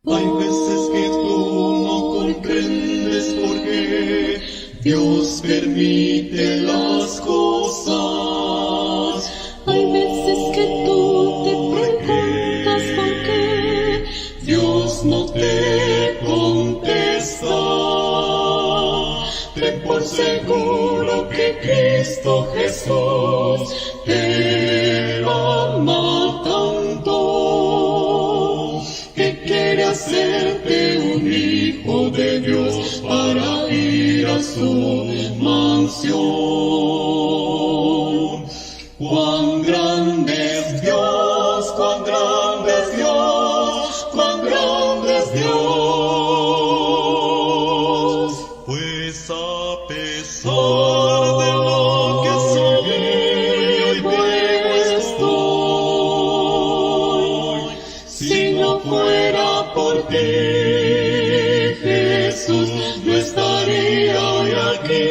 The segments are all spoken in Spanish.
Hay veces que tú no comprendes por qué Dios permite las cosas. Hay veces que tú te preguntas por qué Dios no te contesta. Ten por seguro que Cristo Jesús te ama tanto, que quiere hacerte un hijo de Dios para ir a su mansión. ¡Cuán grande es Dios! ¡Cuán grande es Dios! ¡Cuán grande es Dios! Pues a pesar de lo que soy, hoy vivo estoy. Si no fuera por ti, Jesús, no estaría hoy aquí.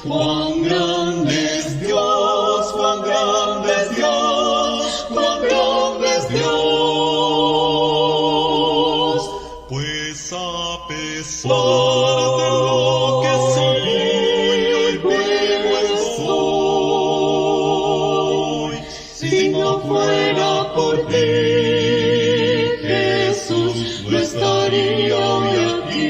¡Cuán grande es Dios! ¡Cuán grande es Dios! ¡Cuán grande es Dios! Pues a pesar de lo que soy, hoy vivo estoy. Si no fuera por ti, Jesús, no estaría hoy aquí.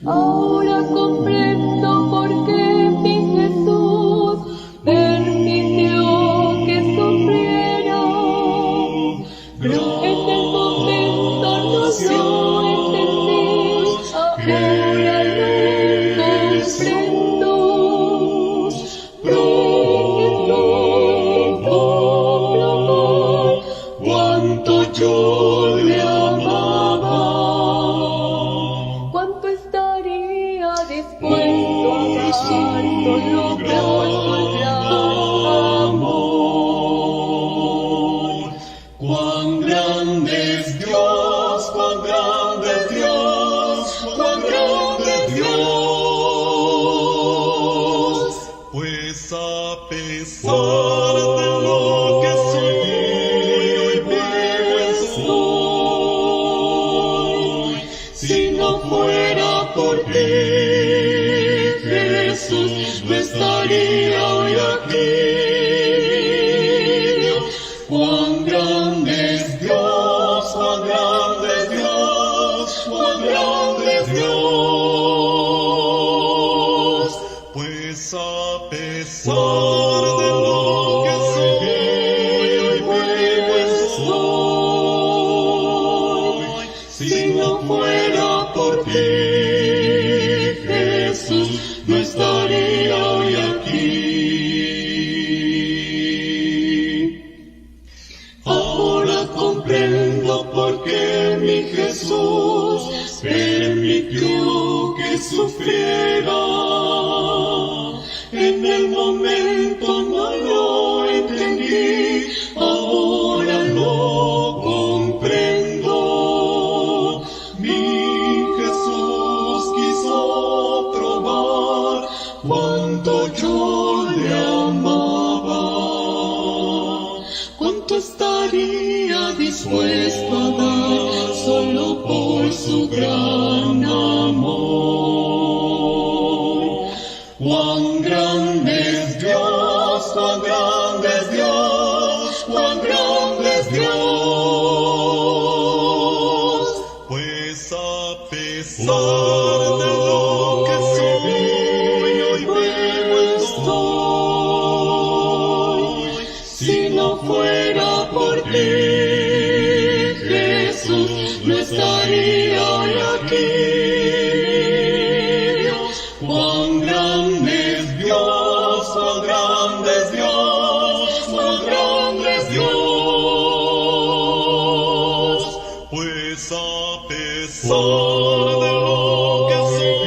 Ahora comprendo por qué mi Jesús permitió que sufriera. En el momento no lo entendí, ahora lo comprendo. Cuánto yo le amaba, ¿Cuánto estaría dispuesto a dar solo por amor? Cuán grande es Dios, cuán grande es Dios, cuán grande es Dios. Pues a pesar de lo que soy, hoy vivo estoy. Si no fuera por ti, Jesús, no estaría hoy aquí. Cuán grande es Dios, cuán grande es Dios, cuán grande es Dios. Pues a pesar de lo que soy, hoy vivo estoy. Si no fuera por ti, Jesús, no estaría hoy aquí. Ahora comprendo por qué mi Jesús permitió que sufriera. En el momento no lo entendí, ahora lo comprendo. Mi Jesús quiso probar cuánto yo le amaba. ¿Cuánto estaría dispuesto a dar solo por su gran amor? ¡Cuán grande es Dios! ¡Cuán grande es Dios! ¡Cuán grande es Dios! Pues a pesar de lo que soy, hoy vivo estoy. Si no fuera por ti, Jesús, no estaría hoy aquí. ¡Cuán grande es Dios! ¡Cuán grande es Dios! ¡Cuán grande es Dios! Pues a pesar de lo que soy,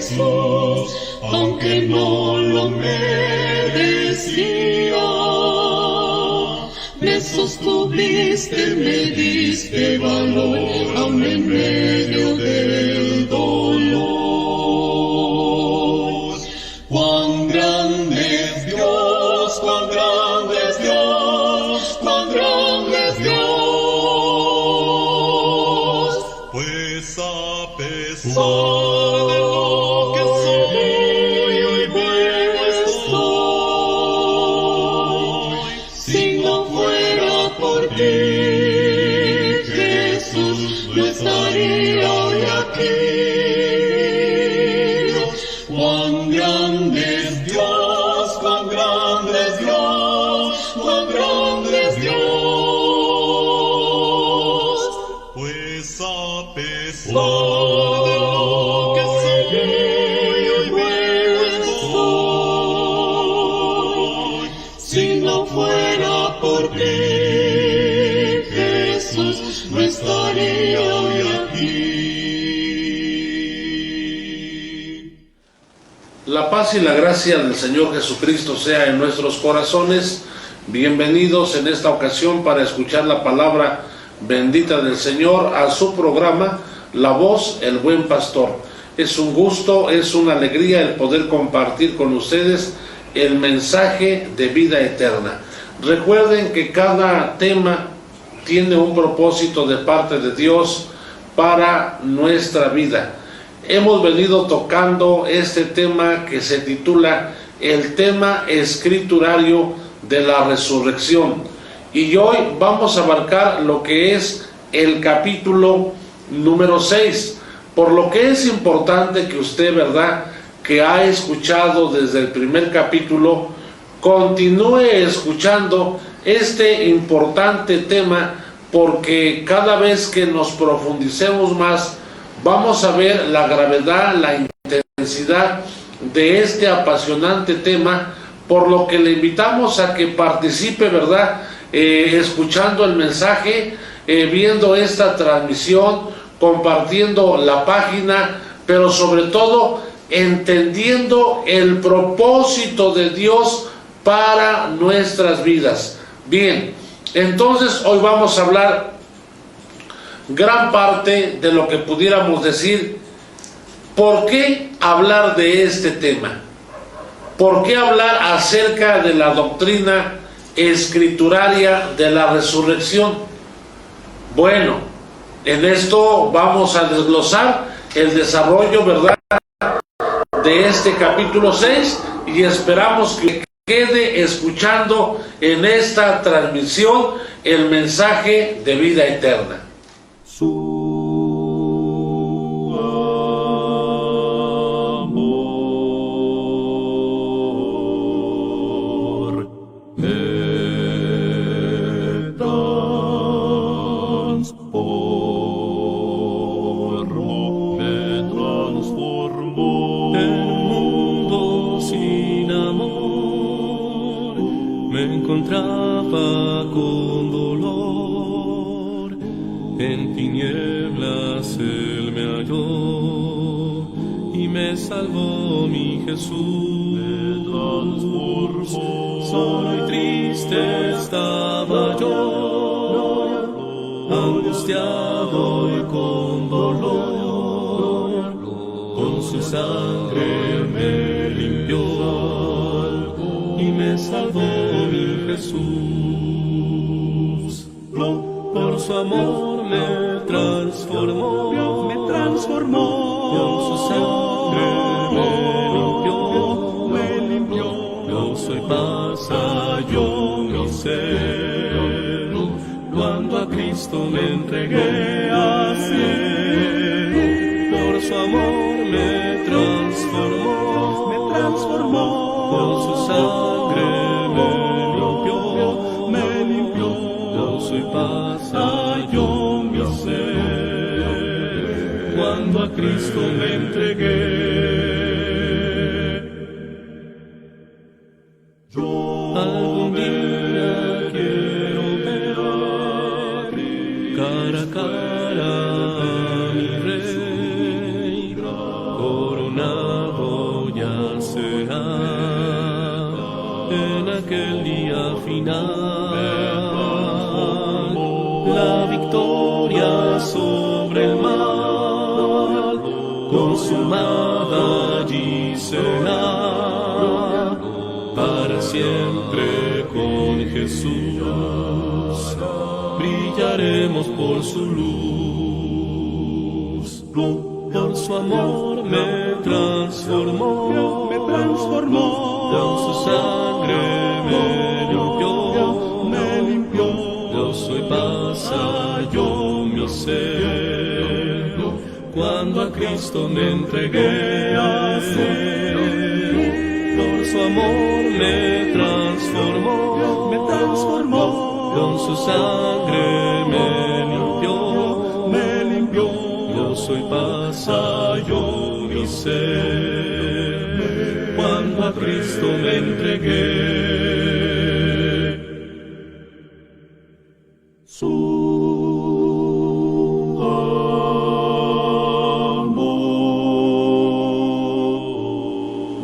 Jesús, aunque no lo merecía. Me sostuviste, me diste valor, aun en medio del dolor. Cuán grande es Dios, cuán grande es Dios, cuán grande es Dios. Pues a pesar de lo que soy, hoy bueno estoy. Si no fuera por ti, Jesús, no estaría hoy aquí. Cuán grande es Dios, cuán grande es Dios, cuán grande es Dios. Pues a pesar de lo que soy, hoy bueno estoy. Si no fuera por ti, Jesús, no estaría hoy aquí. La paz y la gracia del Señor Jesucristo sea en nuestros corazones. Bienvenidos en esta ocasión para escuchar la palabra bendita del Señor a su programa La Voz, el Buen Pastor. Es un gusto, es una alegría el poder compartir con ustedes el mensaje de vida eterna. Recuerden que cada tema tiene un propósito de parte de Dios para nuestra vida. Hemos venido tocando este tema que se titula el tema escriturario de la resurrección. Y hoy vamos a abarcar lo que es el capítulo número 6. Por lo que es importante que usted, ¿verdad?, que ha escuchado desde el primer capítulo, continúe escuchando este importante tema, porque cada vez que nos profundicemos más, vamos a ver la gravedad, la intensidad de este apasionante tema, por lo que le invitamos a que participe, ¿verdad?, escuchando el mensaje, viendo esta transmisión, compartiendo la página, pero sobre todo entendiendo el propósito de Dios para nuestras vidas. Bien, entonces hoy vamos a hablar gran parte de lo que pudiéramos decir. ¿Por qué hablar de este tema? ¿Por qué hablar acerca de la doctrina escrituraria de la resurrección? Bueno, en esto vamos a desglosar el desarrollo, ¿verdad?, de este capítulo 6, y esperamos que quede escuchando en esta transmisión el mensaje de vida eterna. Encontraba con dolor, en tinieblas Él me halló y me salvó mi Jesús. Me transformó. Solo y triste estaba yo, angustiado y con dolor, con su sangre me limpió y me salvó mi Jesús. Por su amor me transformó, con su sangre me limpió. Yo soy paz, yo mi ser, cuando a Cristo me entregué así. Por su amor me transformó, con su sangre me limpió, yo soy paz, yo mi ser, cuando a Cristo me entregué. Algún día quiero ver cara a cara a mi Rey, coronado aquel día final. La victoria sobre el mal, consumada allí será, para siempre con Jesús, brillaremos por su luz. Por su amor me transformó, con su sangre me limpió, yo soy paz, halló mi ser, cuando a Cristo me entregué a Él. Por su amor me transformó, con su sangre me limpió, yo soy paz, halló mi ser, cuando a Cristo me entregué.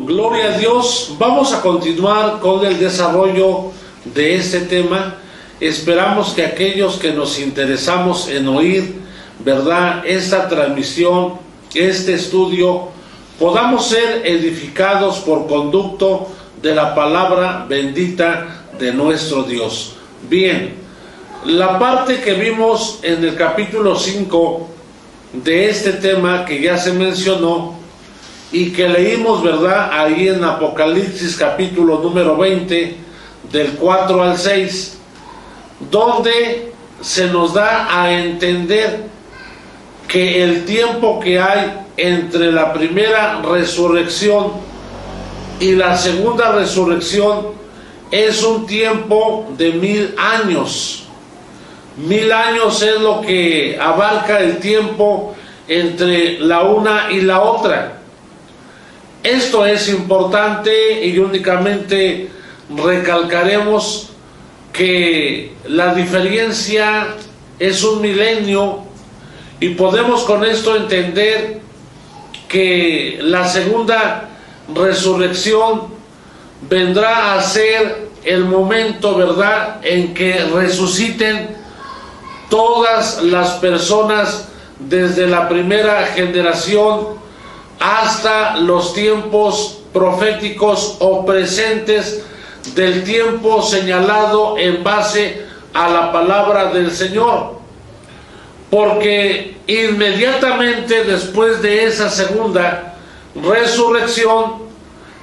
Gloria a Dios. Vamos a continuar con el desarrollo de este tema. Esperamos que aquellos que nos interesamos en oír, ¿verdad?, esta transmisión, este estudio, podamos ser edificados por conducto de la palabra bendita de nuestro Dios. Bien, la parte que vimos en el capítulo 5 de este tema que ya se mencionó y que leímos, ¿verdad?, ahí en Apocalipsis capítulo número 20, del 4 al 6, donde se nos da a entender que el tiempo que hay entre la primera resurrección y la segunda resurrección es un tiempo de 1000 años. 1000 años es lo que abarca el tiempo entre la una y la otra. Esto es importante y únicamente recalcaremos que la diferencia es un milenio, y podemos con esto entender que la segunda resurrección vendrá a ser el momento, ¿verdad?, en que resuciten todas las personas desde la primera generación hasta los tiempos proféticos o presentes del tiempo señalado en base a la palabra del Señor. Porque inmediatamente después de esa segunda resurrección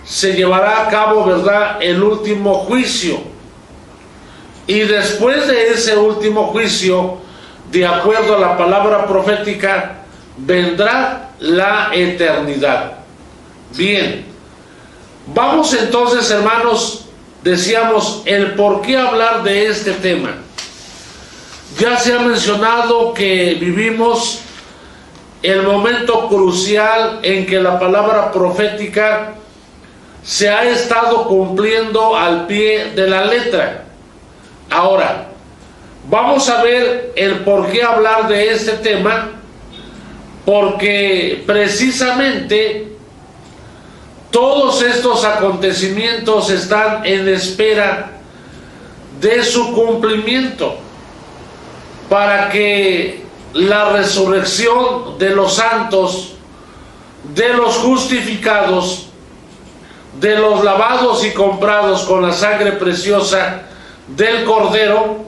se llevará a cabo, ¿verdad?, el último juicio. Y después de ese último juicio, de acuerdo a la palabra profética, vendrá la eternidad. Bien, vamos entonces, hermanos, decíamos el por qué hablar de este tema. Ya se ha mencionado que vivimos el momento crucial en que la palabra profética se ha estado cumpliendo al pie de la letra. Ahora, vamos a ver el por qué hablar de este tema, porque precisamente todos estos acontecimientos están en espera de su cumplimiento, para que la resurrección de los santos, de los justificados, de los lavados y comprados con la sangre preciosa del Cordero,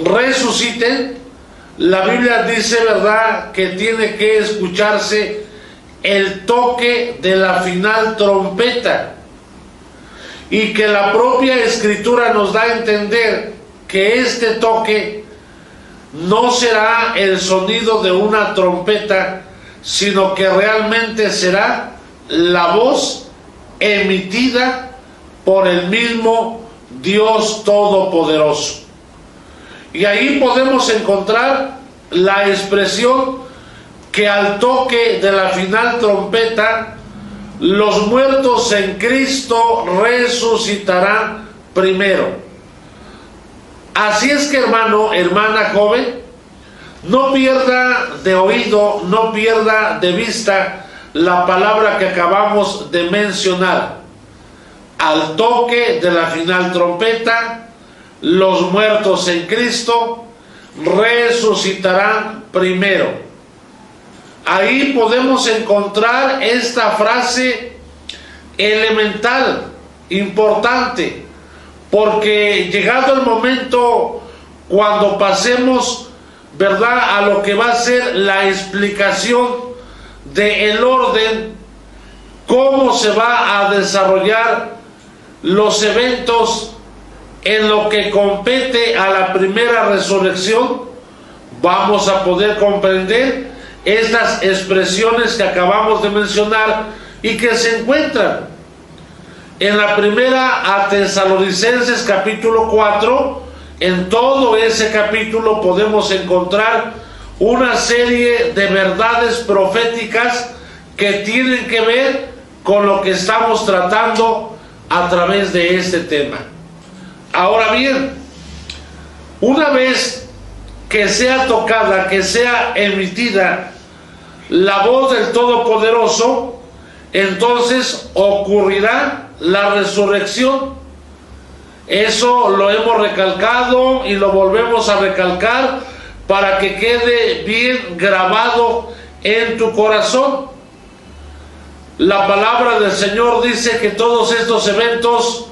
resuciten. La Biblia dice, ¿verdad?, que tiene que escucharse el toque de la final trompeta, y que la propia Escritura nos da a entender que este toque no será el sonido de una trompeta, sino que realmente será la voz emitida por el mismo Dios Todopoderoso. Y ahí podemos encontrar la expresión que al toque de la final trompeta, los muertos en Cristo resucitarán primero. Así es que, hermano, hermana joven, no pierda de oído, no pierda de vista la palabra que acabamos de mencionar. al toque de la final trompeta, los muertos en Cristo resucitarán primero. Ahí podemos encontrar esta frase elemental, importante, porque llegado el momento cuando pasemos, ¿verdad?, a lo que va a ser la explicación del orden, cómo se va a desarrollar los eventos en lo que compete a la primera resurrección, vamos a poder comprender estas expresiones que acabamos de mencionar y que se encuentran en la primera a Tesalonicenses capítulo 4. En todo ese capítulo podemos encontrar una serie de verdades proféticas que tienen que ver con lo que estamos tratando a través de este tema. Ahora bien, una vez que sea tocada, que sea emitida la voz del Todopoderoso, entonces ocurrirá la resurrección. Eso lo hemos recalcado y lo volvemos a recalcar para que quede bien grabado en tu corazón. La palabra del Señor dice que todos estos eventos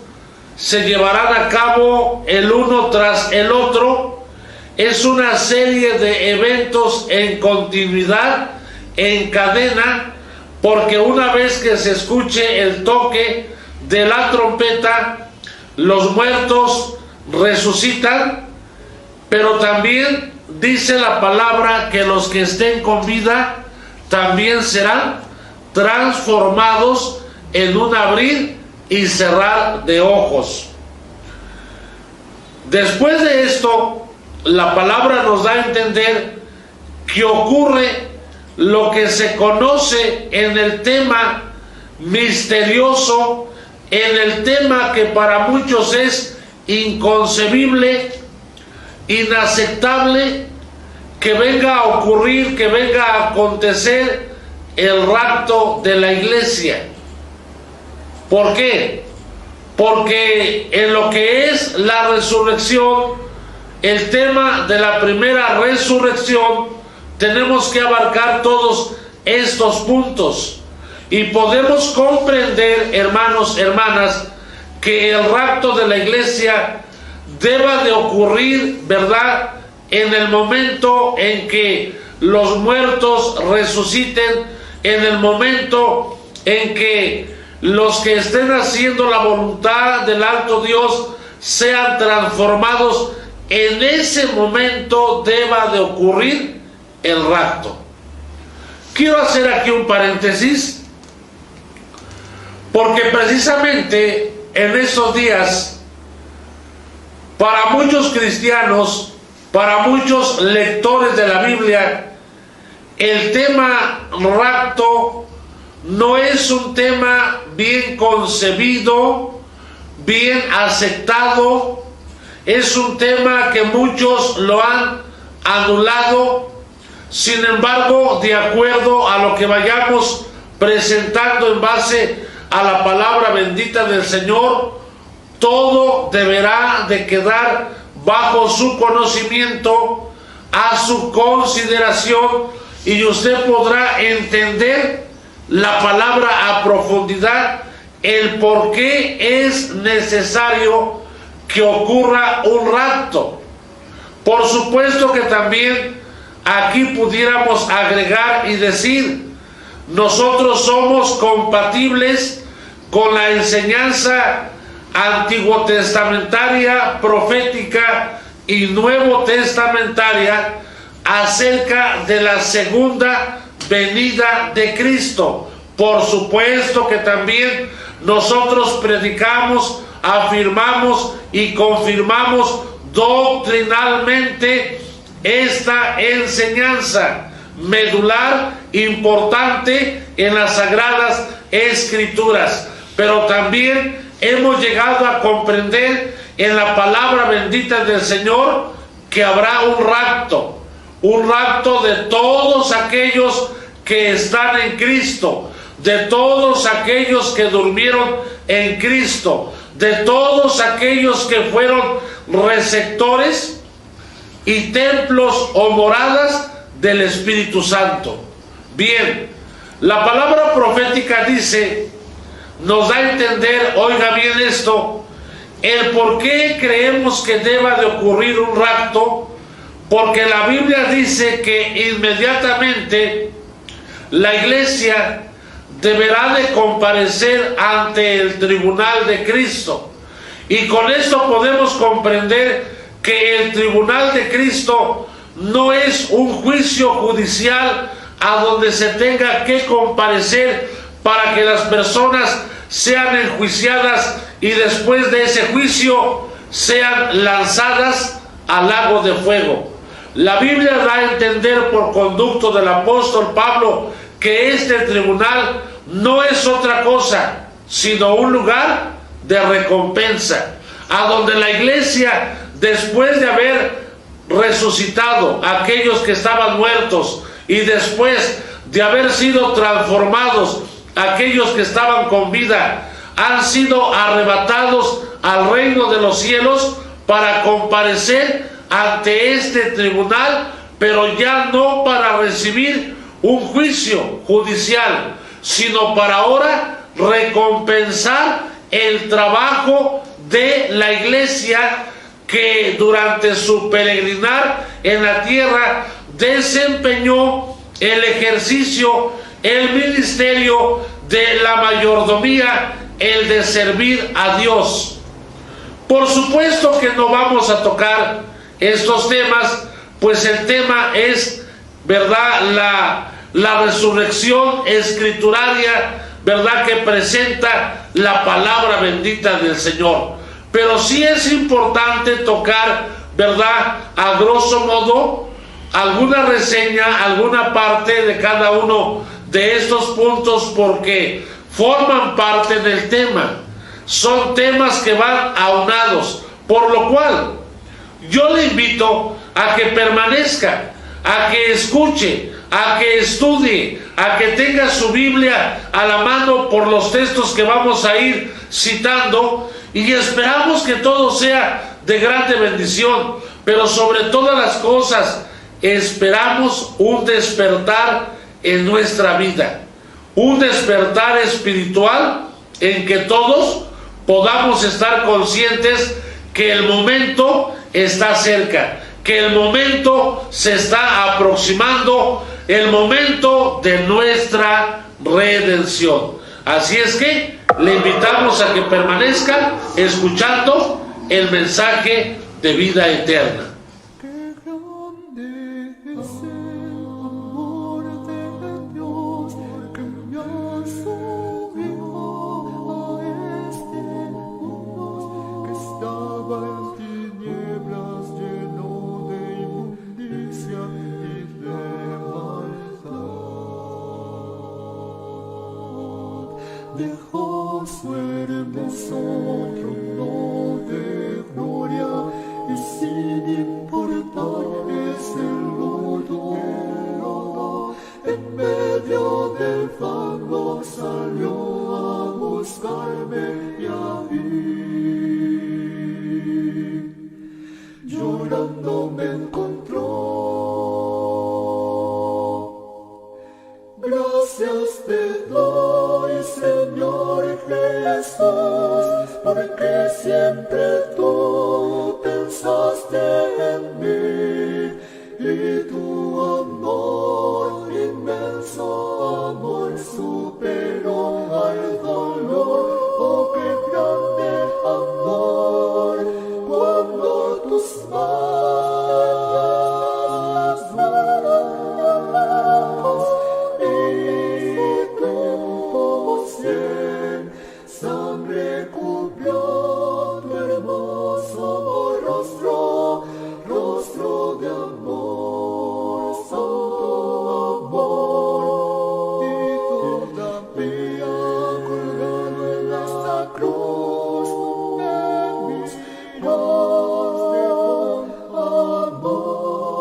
se llevarán a cabo el uno tras el otro. Es una serie de eventos en continuidad, en cadena, porque una vez que se escuche el toque de la trompeta, los muertos resucitan, pero también dice la palabra que los que estén con vida también serán transformados en un abrir y cerrar de ojos. Después de esto, la palabra nos da a entender que ocurre lo que se conoce en el tema misterioso, en el tema que para muchos es inconcebible, inaceptable, que venga a ocurrir, que venga a acontecer el rapto de la iglesia. ¿Por qué? Porque en lo que es la resurrección, el tema de la primera resurrección, tenemos que abarcar todos estos puntos y podemos comprender, hermanos, hermanas, que el rapto de la iglesia deba de ocurrir, ¿verdad?, en el momento en que los muertos resuciten, en el momento en que los que estén haciendo la voluntad del alto Dios sean transformados. En ese momento deba de ocurrir el rapto. Quiero hacer aquí un paréntesis, porque precisamente en estos días, para muchos cristianos, para muchos lectores de la Biblia, el tema rapto no es un tema bien concebido, bien aceptado. Es un tema que muchos lo han anulado. Sin embargo, de acuerdo a lo que vayamos presentando en base a la palabra bendita del Señor, todo deberá de quedar bajo su conocimiento, a su consideración, y usted podrá entender la palabra a profundidad, el por qué es necesario que ocurra un rapto. Por supuesto que también aquí pudiéramos agregar y decir, nosotros somos compatibles con la enseñanza antiguo testamentaria, profética y nuevo testamentaria acerca de la segunda venida de Cristo. Por supuesto que también nosotros predicamos, afirmamos y confirmamos doctrinalmente esta enseñanza medular, importante en las Sagradas Escrituras. Pero también hemos llegado a comprender en la palabra bendita del Señor que habrá un rapto de todos aquellos que están en Cristo, de todos aquellos que durmieron en Cristo de todos aquellos que fueron receptores y templos o moradas del Espíritu Santo. Bien, la palabra profética dice, nos da a entender, oiga bien esto, el por qué creemos que deba de ocurrir un rapto, porque la Biblia dice que inmediatamente la iglesia deberá de comparecer ante el tribunal de Cristo. Y con esto podemos comprender que el tribunal de Cristo no es un juicio judicial a donde se tenga que comparecer para que las personas sean enjuiciadas y después de ese juicio sean lanzadas al lago de fuego. La Biblia da a entender por conducto del apóstol Pablo que este tribunal no es otra cosa sino un lugar de recompensa, a donde la iglesia, después de haber resucitado a aquellos que estaban muertos y después de haber sido transformados aquellos que estaban con vida, han sido arrebatados al reino de los cielos para comparecer ante este tribunal, pero ya no para recibir un juicio judicial, sino para ahora recompensar el trabajo de la iglesia que durante su peregrinar en la tierra desempeñó el ejercicio, el ministerio de la mayordomía, el de servir a Dios. Por supuesto que no vamos a tocar estos temas, pues el tema es, ¿verdad?, la resurrección escrituraria, ¿verdad?, que presenta la palabra bendita del Señor. Pero sí es importante tocar, ¿verdad?, a grosso modo, alguna reseña, alguna parte de cada uno de estos puntos, porque forman parte del tema. Son temas que van aunados, por lo cual yo le invito a que permanezca, a que escuche, a que estudie, a que tenga su Biblia a la mano por los textos que vamos a ir citando, y esperamos que todo sea de grande bendición, pero sobre todas las cosas esperamos un despertar en nuestra vida, un despertar espiritual en que todos podamos estar conscientes que el momento está cerca, que el momento se está aproximando, el momento de nuestra redención. Así es que le invitamos a que permanezca escuchando el mensaje de vida eterna. Dejó su hermoso trono de gloria y sin importar ese lodo, en medio del fango salió a buscarme y a mí. Llorando me encontró. Gracias te doy, Señor Jesús, porque siempre tú pensaste en mí, y tu amor, inmenso amor, superó al dolor. Oh, qué grande amor, cuando tus manos sangre cubrió tu hermoso rostro, rostro de amor, santo amor, y todavía colgado en esta cruz de mis manos de amor.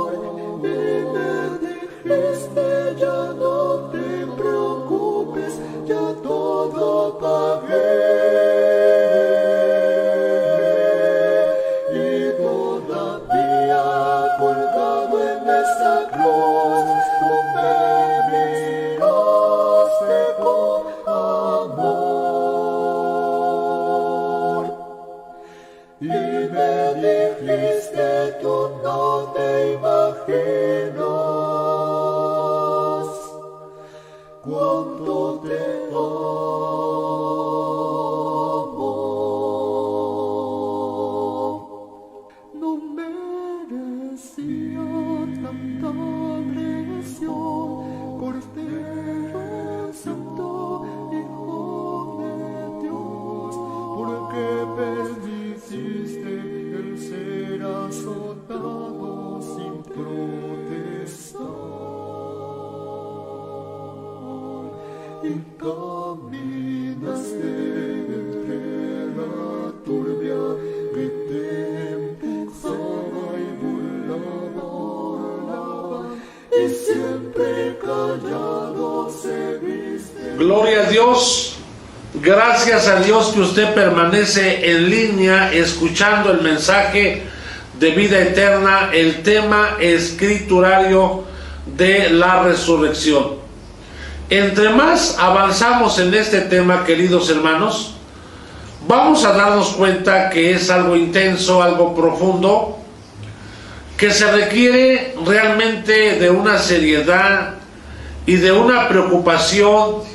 dijiste tú no te imaginas cuánto te amo. No merecía tanta agresión, Cordero Santo, Hijo de Dios, porque permitiste el ser azotado sin protestar, y caminaste entre la turbia que te empujaba y burlaba, y siempre callado seguiste. Gloria a Dios. Gracias a Dios que usted permanece en línea escuchando el mensaje de vida eterna, el tema escriturario de la resurrección. Entre más avanzamos en este tema, queridos hermanos, vamos a darnos cuenta que es algo intenso, algo profundo, que se requiere realmente de una seriedad y de una preocupación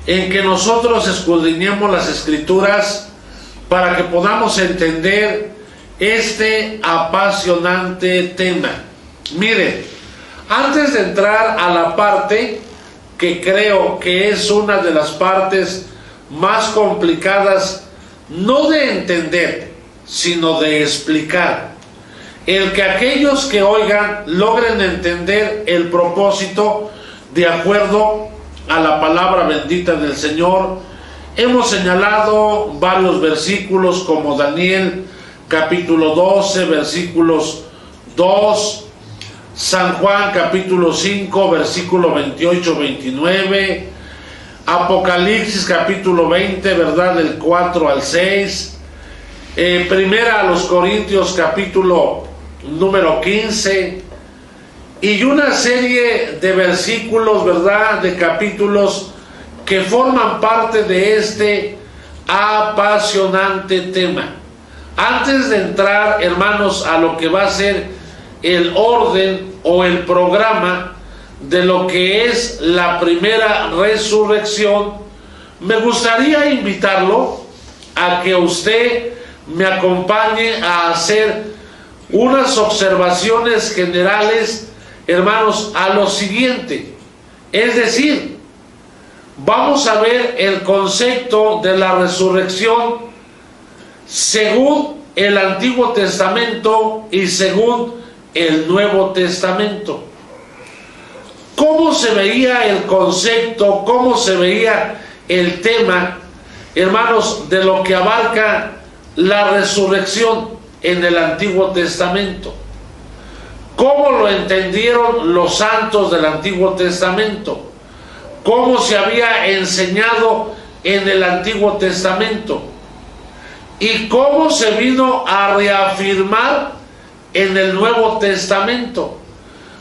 en que nosotros escudriñemos las Escrituras para que podamos entender este apasionante tema. Miren, antes de entrar a la parte que creo que es una de las partes más complicadas, no de entender, sino de explicar, el que aquellos que oigan logren entender el propósito de acuerdo a la palabra bendita del Señor. Hemos señalado varios versículos como Daniel capítulo 12 versículos 2, San Juan capítulo 5 versículo 28-29, Apocalipsis capítulo 20, verdad, del 4 al 6, Primera a los Corintios capítulo número 15, y una serie de versículos, verdad, de capítulos que forman parte de este apasionante tema. Antes de entrar, hermanos, a lo que va a ser el orden o el programa de lo que es la primera resurrección, me gustaría invitarlo a que usted me acompañe a hacer unas observaciones generales, hermanos, a lo siguiente. Es decir, vamos a ver el concepto de la resurrección según el Antiguo Testamento y según el Nuevo Testamento. ¿Cómo se veía el concepto? ¿Cómo se veía el tema, hermanos, de lo que abarca la resurrección en el Antiguo Testamento? ¿Cómo lo entendieron los santos del Antiguo Testamento? ¿Cómo se había enseñado en el Antiguo Testamento? ¿Y cómo se vino a reafirmar en el Nuevo Testamento?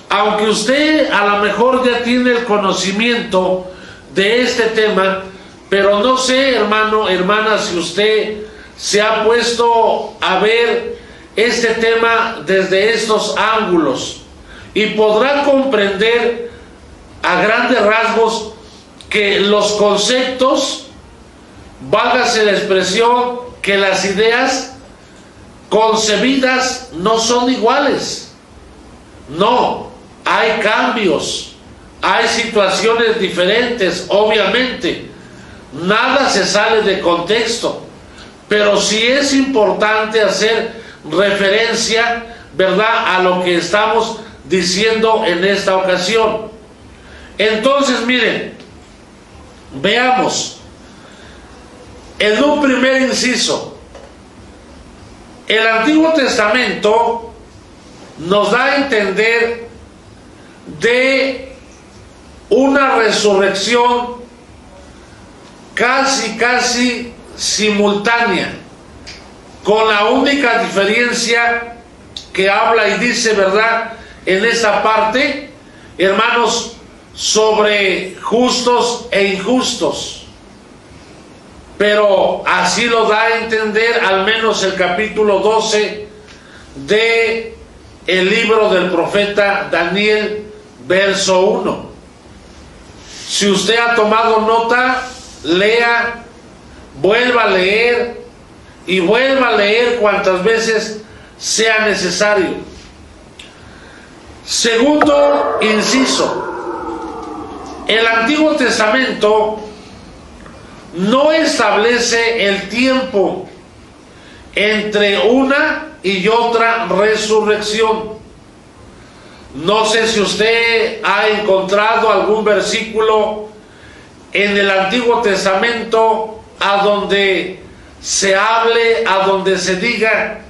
Aunque usted a lo mejor ya tiene el conocimiento de este tema, pero no sé, hermano, hermana, si usted se ha puesto a ver este tema desde estos ángulos y podrá comprender a grandes rasgos que los conceptos, válgase la expresión, que las ideas concebidas no son iguales. No, hay cambios, hay situaciones diferentes, obviamente. Nada se sale de contexto, pero sí es importante hacer referencia, ¿verdad?, a lo que estamos diciendo en esta ocasión. Entonces, miren, veamos, en un primer inciso, el Antiguo Testamento nos da a entender de una resurrección casi simultánea, con la única diferencia que habla y dice, ¿verdad?, en esta parte, hermanos, sobre justos e injustos. Pero así lo da a entender al menos el capítulo 12 de el libro del profeta Daniel, verso 1. Si usted ha tomado nota, lea, vuelva a leer y vuelva a leer cuantas veces sea necesario. Segundo inciso, el Antiguo Testamento no establece el tiempo entre una y otra resurrección. No sé si usted ha encontrado algún versículo en el Antiguo Testamento a donde se hable, a donde se diga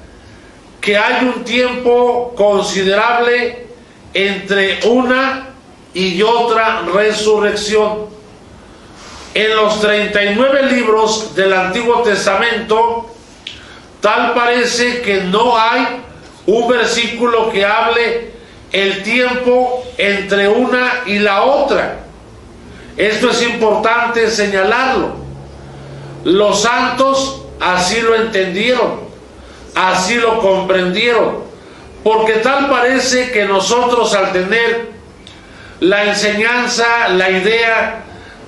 que hay un tiempo considerable entre una y otra resurrección. En los 39 libros del Antiguo Testamento, tal parece que no hay un versículo que hable el tiempo entre una y la otra. Esto es importante señalarlo. Los santos así lo entendieron, así lo comprendieron, porque tal parece que nosotros, al tener la enseñanza, la idea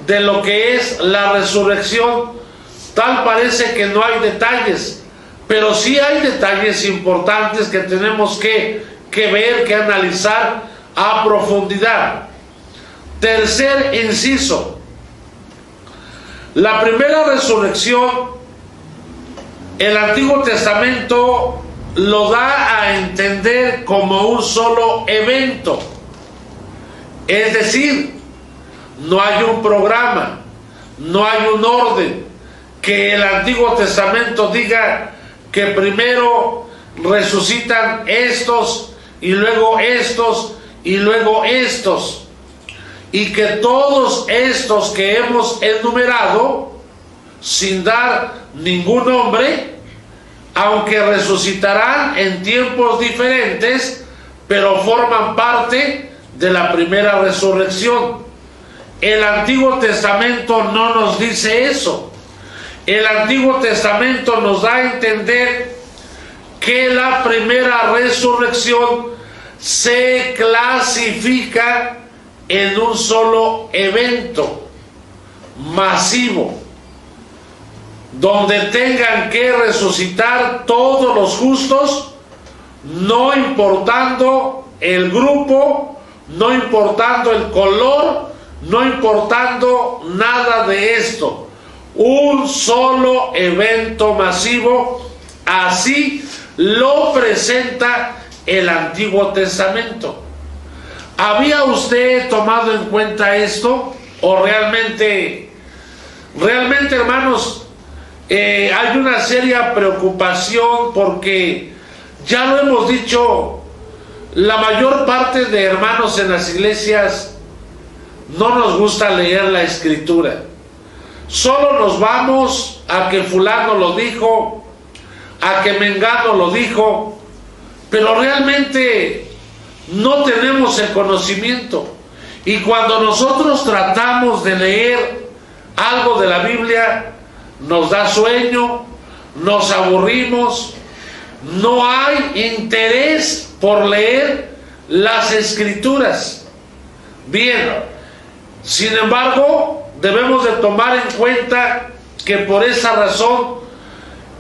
de lo que es la resurrección, tal parece que no hay detalles, pero sí hay detalles importantes que tenemos que ver, que analizar a profundidad. Tercer inciso, la primera resurrección, el Antiguo Testamento lo da a entender como un solo evento. Es decir, no hay un programa, no hay un orden, que el Antiguo Testamento diga que primero resucitan estos y luego estos y luego estos, y que todos estos que hemos enumerado, sin dar ningún nombre, aunque resucitarán en tiempos diferentes, pero forman parte de la primera resurrección. El Antiguo Testamento no nos dice eso. El Antiguo Testamento nos da a entender que la primera resurrección se clasifica en un solo evento masivo, donde tengan que resucitar todos los justos, no importando el grupo, no importando el color, no importando nada de esto. Un solo evento masivo, así lo presenta el Antiguo Testamento. ¿Había usted tomado en cuenta esto? ¿O realmente, hermanos, hay una seria preocupación? Porque ya lo hemos dicho, la mayor parte de hermanos en las iglesias no nos gusta leer la Escritura. Solo nos vamos a que fulano lo dijo, a que mengano lo dijo, pero realmente no tenemos el conocimiento. Y cuando nosotros tratamos de leer algo de la Biblia, nos da sueño, nos aburrimos, no hay interés por leer las Escrituras. Bien, sin embargo, debemos de tomar en cuenta que por esa razón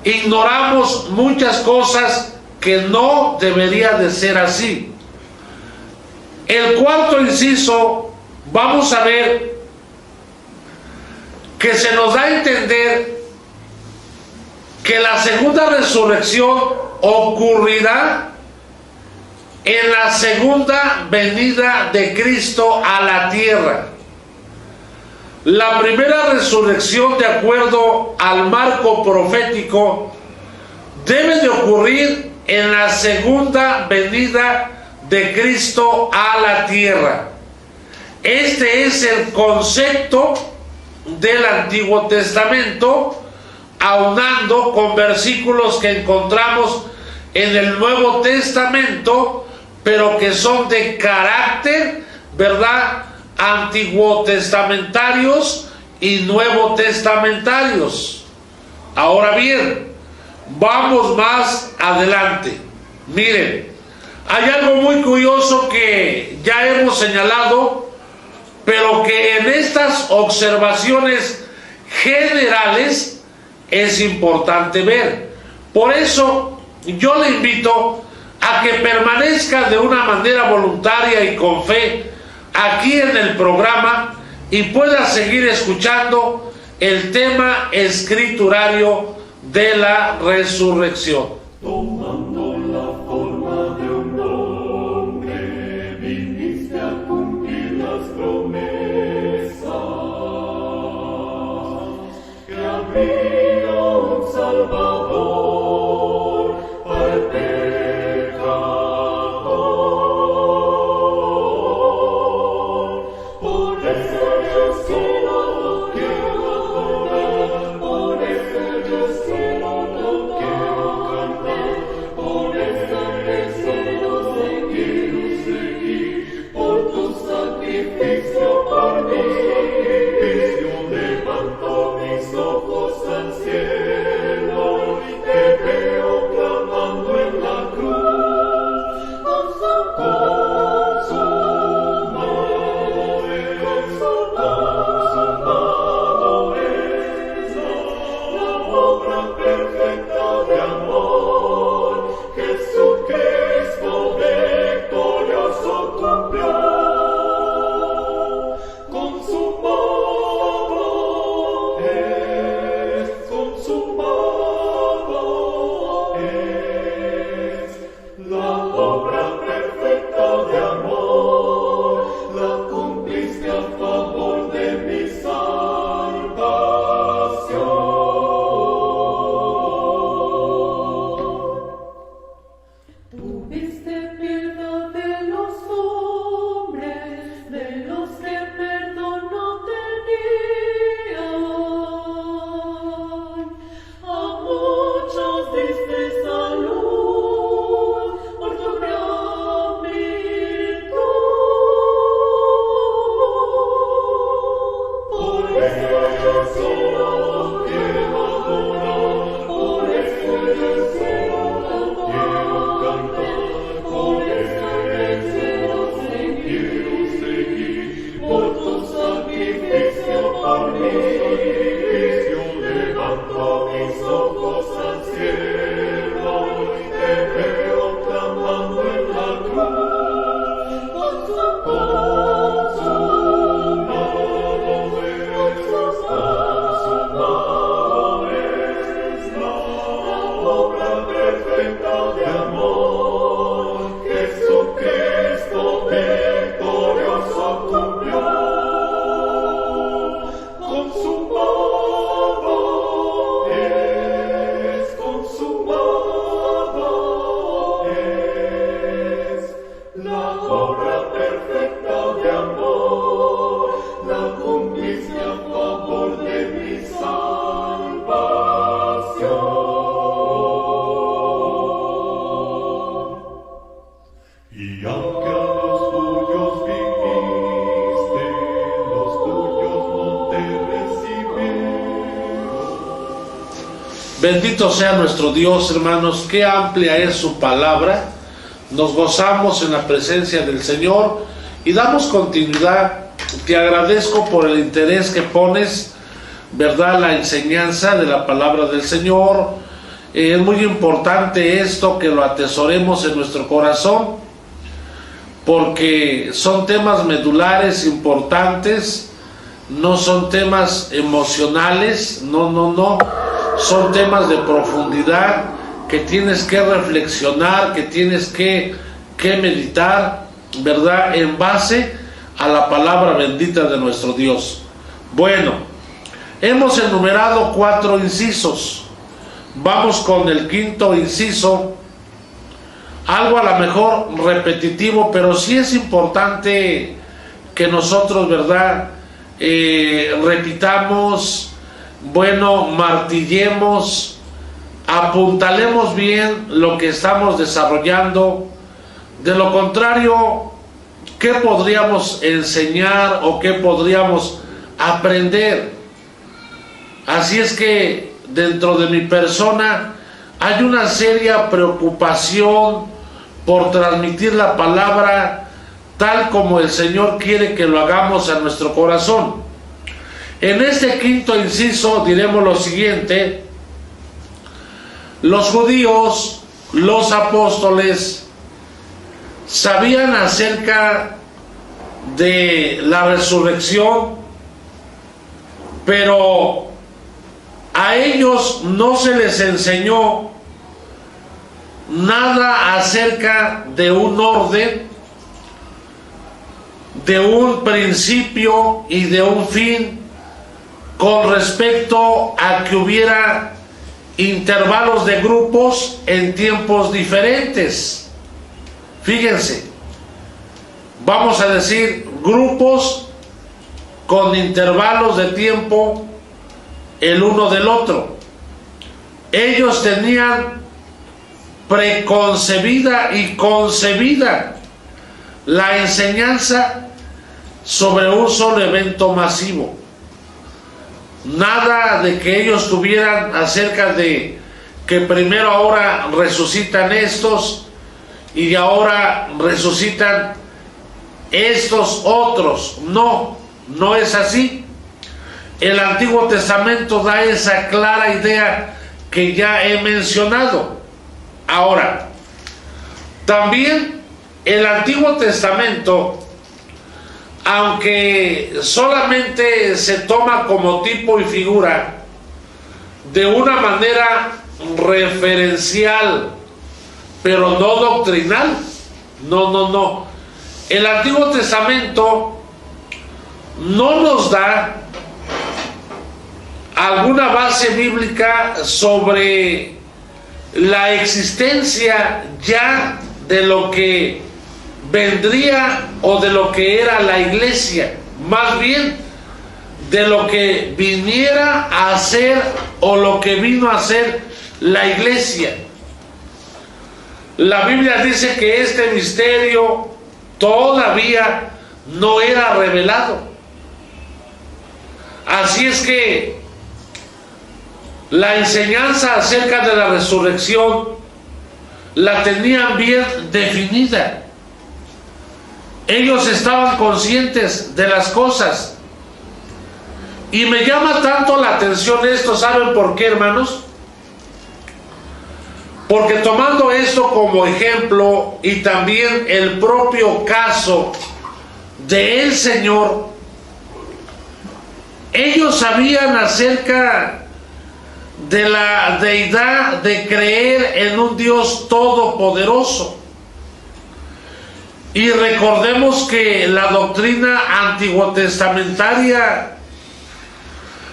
ignoramos muchas cosas que no debería de ser así. El cuarto inciso, vamos a ver que se nos da a entender que la segunda resurrección ocurrirá en la segunda venida de Cristo a la tierra. La primera resurrección, de acuerdo al marco profético, debe de ocurrir en la segunda venida de Cristo a la tierra. Este es el concepto del Antiguo Testamento, aunando con versículos que encontramos en el Nuevo Testamento, pero que son de carácter, ¿verdad?, antiguo testamentarios y nuevo testamentarios. Ahora bien, vamos más adelante. Miren, hay algo muy curioso que ya hemos señalado, pero que en estas observaciones generales es importante ver. Por eso yo le invito a que permanezca de una manera voluntaria y con fe aquí en el programa y pueda seguir escuchando el tema escriturario de la resurrección. Tomando la forma de un hombre, viniste a cumplir las promesas, que habría un Salvador al pecador. Por eso yo cielo lo quiero adorar, por eso yo cielo lo quiero cantar, por eso deseo seguir, por tu sacrificio por mí. Yo levanto mis ojos al cielo y te veo clamando en la cruz. Consumado es la obra perfecta de amor. Jesucristo victorioso cumplió. Consumado es la obra perfecta de amor. La cumpliste a favor de mi salvación. Tuviste piedad de los hombres, de los que perdón no tenían. A muchos diste salud por tu gran virtud. Por eso yo cielo lo quiero adorar, por eso yo cielo lo quiero cantar, por eso deseo seguir, por tu sacrificio por mí. Yo levanto mis ojos al cielo y te veo clamando en la cruz. Consumado es la obra perfecta de amor. Jesucristo victorioso cumplió. Consumado es la obra perfecta de amor. La cumpliste a favor de mi salvación. Y aunque a los tuyos viniste, los tuyos no te recibieron. Bendito sea nuestro Dios, hermanos, qué amplia es su palabra. Nos gozamos en la presencia del Señor y damos continuidad. Te agradezco por el interés que pones, ¿verdad?, la enseñanza de la palabra del Señor. Es muy importante esto, que lo atesoremos en nuestro corazón, porque son temas medulares importantes, no son temas emocionales, no, son temas de profundidad que tienes que reflexionar, que tienes que meditar, ¿verdad?, en base a la palabra bendita de nuestro Dios. Bueno, hemos enumerado 4 incisos. Vamos con el 5º inciso, algo a lo mejor repetitivo, pero sí es importante que nosotros, ¿verdad?, repitamos, martillemos, apuntalemos bien lo que estamos desarrollando. De lo contrario, ¿qué podríamos enseñar o qué podríamos aprender? Así es que dentro de mi persona hay una seria preocupación por transmitir la palabra tal como el Señor quiere que lo hagamos a nuestro corazón. En este quinto inciso diremos lo siguiente: los judíos, los apóstoles, sabían acerca de la resurrección, pero a ellos no se les enseñó nada acerca de un orden, de un principio y de un fin con respecto a que hubiera intervalos de grupos en tiempos diferentes. Fíjense, vamos a decir grupos con intervalos de tiempo el uno del otro. Ellos tenían preconcebida y concebida la enseñanza sobre un solo evento masivo. Nada de que ellos tuvieran acerca de que primero ahora resucitan estos y ahora resucitan estos otros. No, no es así. El Antiguo Testamento da esa clara idea que ya he mencionado. Ahora, también el Antiguo Testamento, aunque solamente se toma como tipo y figura de una manera referencial, pero no doctrinal, no. El Antiguo Testamento no nos da alguna base bíblica sobre la existencia ya de lo que vendría o de lo que era la iglesia, más bien de lo que viniera a ser o lo que vino a ser la iglesia. La Biblia dice que este misterio todavía no era revelado. Así es que la enseñanza acerca de la resurrección la tenían bien definida. Ellos estaban conscientes de las cosas. Y me llama tanto la atención esto, ¿saben por qué, hermanos? Porque tomando esto como ejemplo y también el propio caso del Señor, ellos sabían acerca de la deidad de creer en un Dios todopoderoso. Y recordemos que la doctrina antiguotestamentaria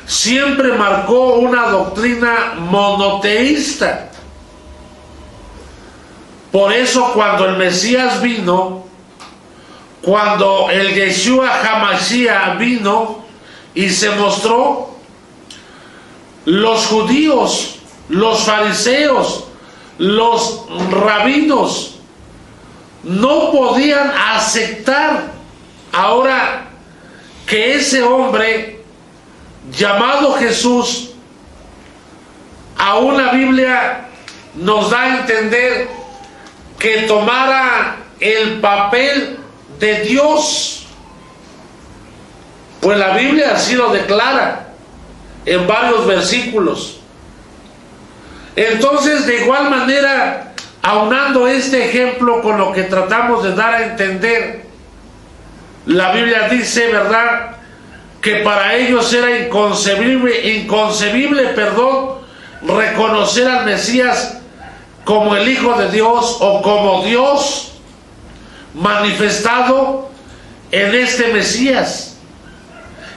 siempre marcó una doctrina monoteísta. Por eso cuando el Mesías vino, cuando el Yeshua HaMashiach vino y se mostró, los judíos, los fariseos, los rabinos no podían aceptar ahora que ese hombre llamado Jesús, aún la Biblia nos da a entender que tomara el papel de Dios, pues la Biblia así lo declara en varios versículos. Entonces, de igual manera, aunando este ejemplo con lo que tratamos de dar a entender, la Biblia dice, ¿verdad?, que para ellos era inconcebible, reconocer al Mesías como el Hijo de Dios o como Dios manifestado en este Mesías.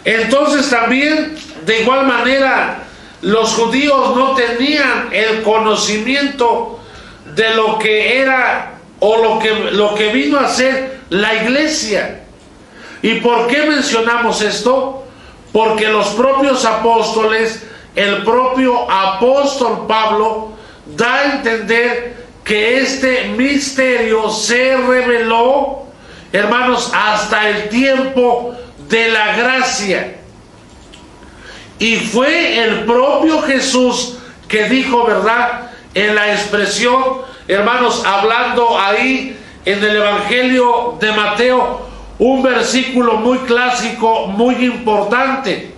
Entonces también, de igual manera, los judíos no tenían el conocimiento de lo que era o lo que vino a ser la iglesia. ¿Y por qué mencionamos esto? Porque los propios apóstoles, el propio apóstol Pablo, da a entender que este misterio se reveló, hermanos, hasta el tiempo de la gracia. Y fue el propio Jesús que dijo, ¿verdad?, en la expresión hermanos, hablando ahí en el Evangelio de Mateo, un versículo muy clásico, muy importante.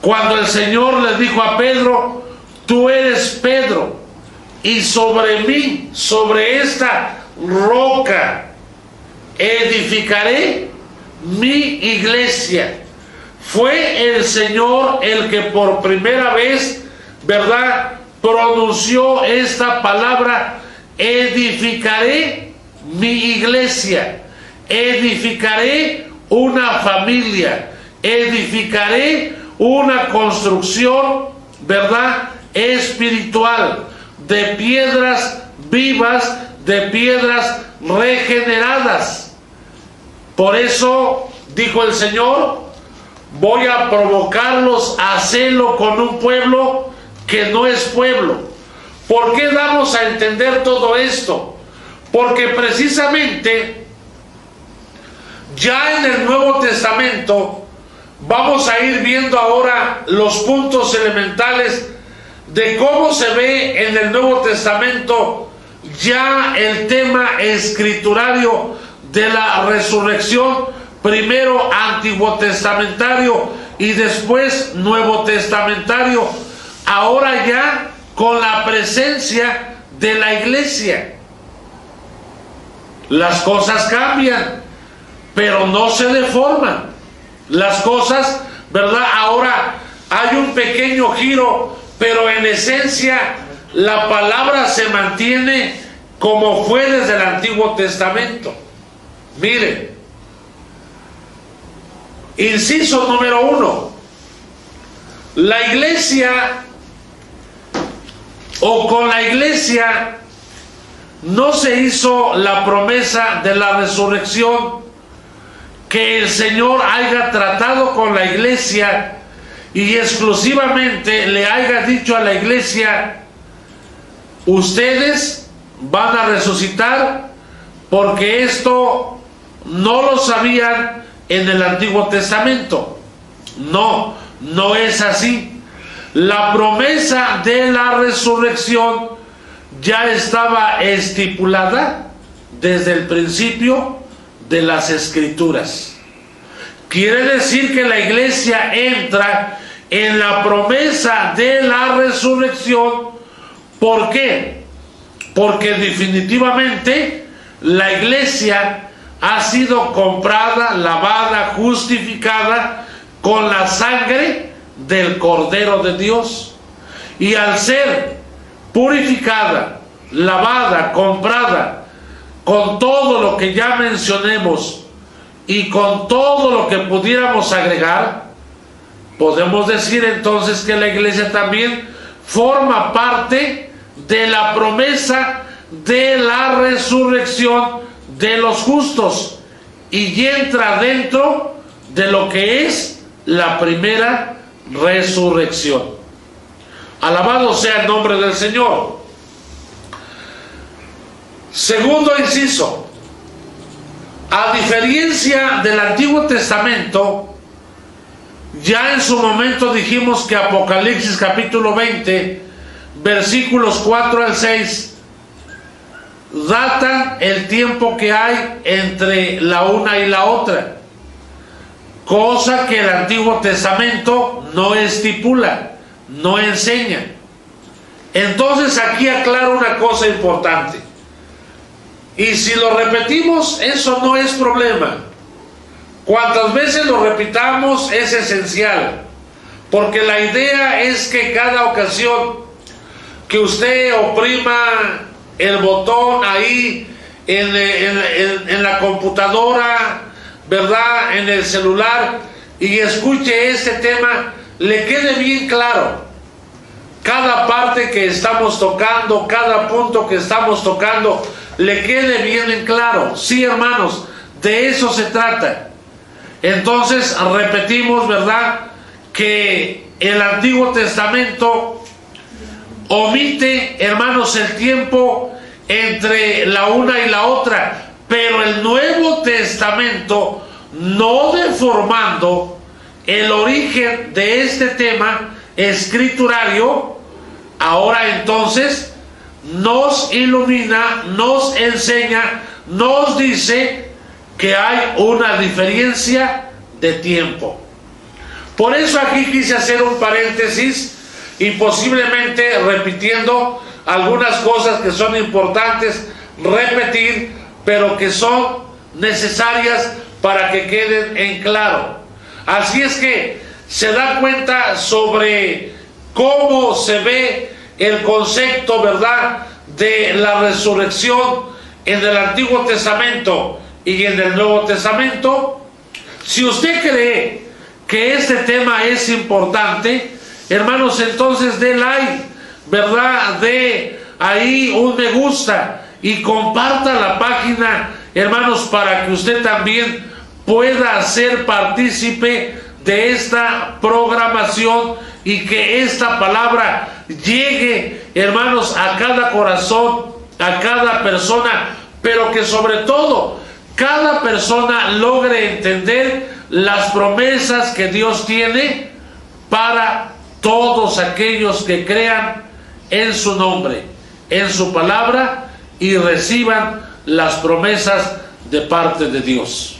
Cuando el Señor le dijo a Pedro: tú eres Pedro, y sobre mí, sobre esta roca, edificaré mi iglesia. Fue el Señor el que por primera vez, ¿verdad?, pronunció esta palabra: edificaré mi iglesia, edificaré una familia, edificaré una construcción, ¿verdad?, espiritual, de piedras vivas, de piedras regeneradas. Por eso dijo el Señor: voy a provocarlos a celo con un pueblo que no es pueblo. ¿Por qué damos a entender todo esto? Porque precisamente ya en el Nuevo Testamento vamos a ir viendo ahora los puntos elementales de cómo se ve en el Nuevo Testamento ya el tema escriturario de la resurrección, primero antiguo testamentario y después nuevo testamentario, ahora ya con la presencia de la iglesia. Las cosas cambian, pero no se deforman. Las cosas, ¿verdad?, ahora hay un pequeño giro, pero en esencia la palabra se mantiene como fue desde el Antiguo Testamento. Miren, inciso número 1, la iglesia, o con la iglesia, no se hizo la promesa de la resurrección, que el Señor haya tratado con la iglesia y exclusivamente le haya dicho a la iglesia: ustedes van a resucitar, porque esto no lo sabían en el Antiguo Testamento. No, no es así. La promesa de la resurrección ya estaba estipulada desde el principio de las Escrituras. Quiere decir que la iglesia entra en la promesa de la resurrección. ¿Por qué? Porque definitivamente la iglesia ha sido comprada, lavada, justificada con la sangre del Cordero de Dios. Y al ser purificada, lavada, comprada, con todo lo que ya mencionemos y con todo lo que pudiéramos agregar, podemos decir entonces que la iglesia también forma parte de la promesa de la resurrección de los justos y entra dentro de lo que es la primera resurrección. Alabado sea el nombre del Señor. Segundo inciso, a diferencia del Antiguo Testamento, ya en su momento dijimos que Apocalipsis capítulo 20, versículos 4 al 6, datan el tiempo que hay entre la una y la otra, cosa que el Antiguo Testamento no estipula, no enseña. Entonces aquí aclaro una cosa importante. Y si lo repetimos, eso no es problema. Cuantas veces lo repitamos es esencial, porque la idea es que cada ocasión que usted oprima el botón ahí en la computadora, ¿verdad?, en el celular, y escuche este tema, le quede bien claro cada parte que estamos tocando, cada punto que estamos tocando, le quede bien en claro. Sí, hermanos, de eso se trata. Entonces repetimos, ¿verdad?, que el Antiguo Testamento omite, hermanos, el tiempo entre la una y la otra, pero el Nuevo Testamento, no deformando el origen de este tema escriturario, ahora entonces nos ilumina, nos enseña, nos dice que hay una diferencia de tiempo. Por eso aquí quise hacer un paréntesis y posiblemente repitiendo algunas cosas que son importantes repetir, pero que son necesarias para que queden en claro. Así es que se da cuenta sobre cómo se ve el concepto, ¿verdad?, de la resurrección en el Antiguo Testamento y en el Nuevo Testamento. Si usted cree que este tema es importante, hermanos, entonces dé like, ¿verdad?, dé ahí un me gusta y comparta la página, hermanos, para que usted también pueda ser partícipe de esta programación y que esta palabra llegue, hermanos, a cada corazón, a cada persona, pero que sobre todo cada persona logre entender las promesas que Dios tiene para todos aquellos que crean en su nombre, en su palabra, y reciban las promesas de parte de Dios.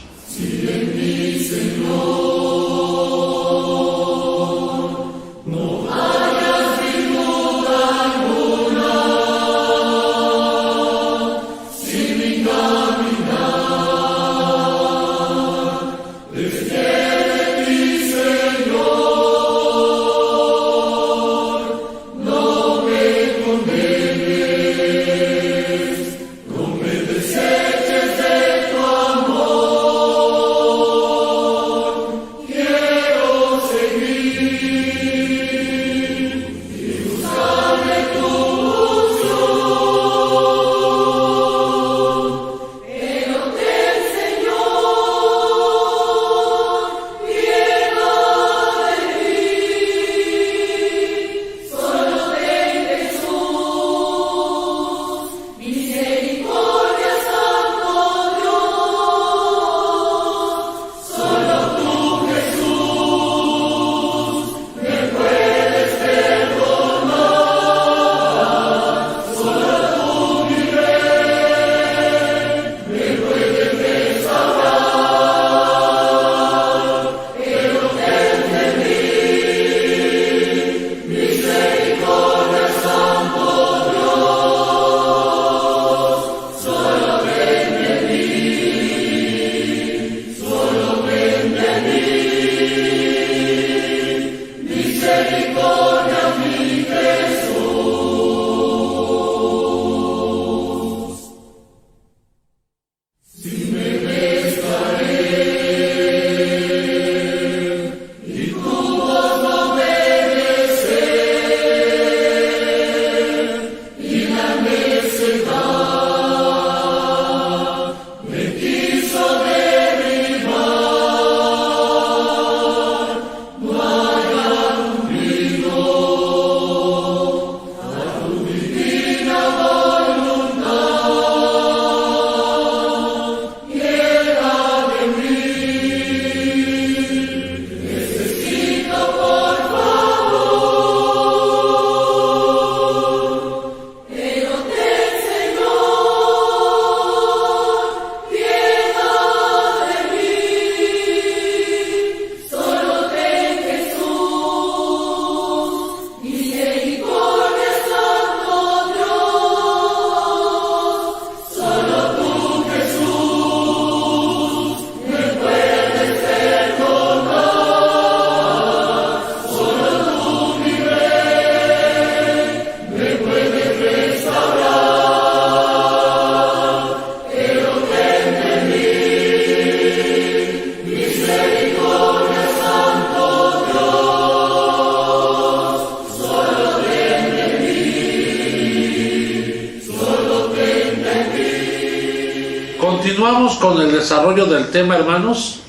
Continuamos con el desarrollo del tema, hermanos.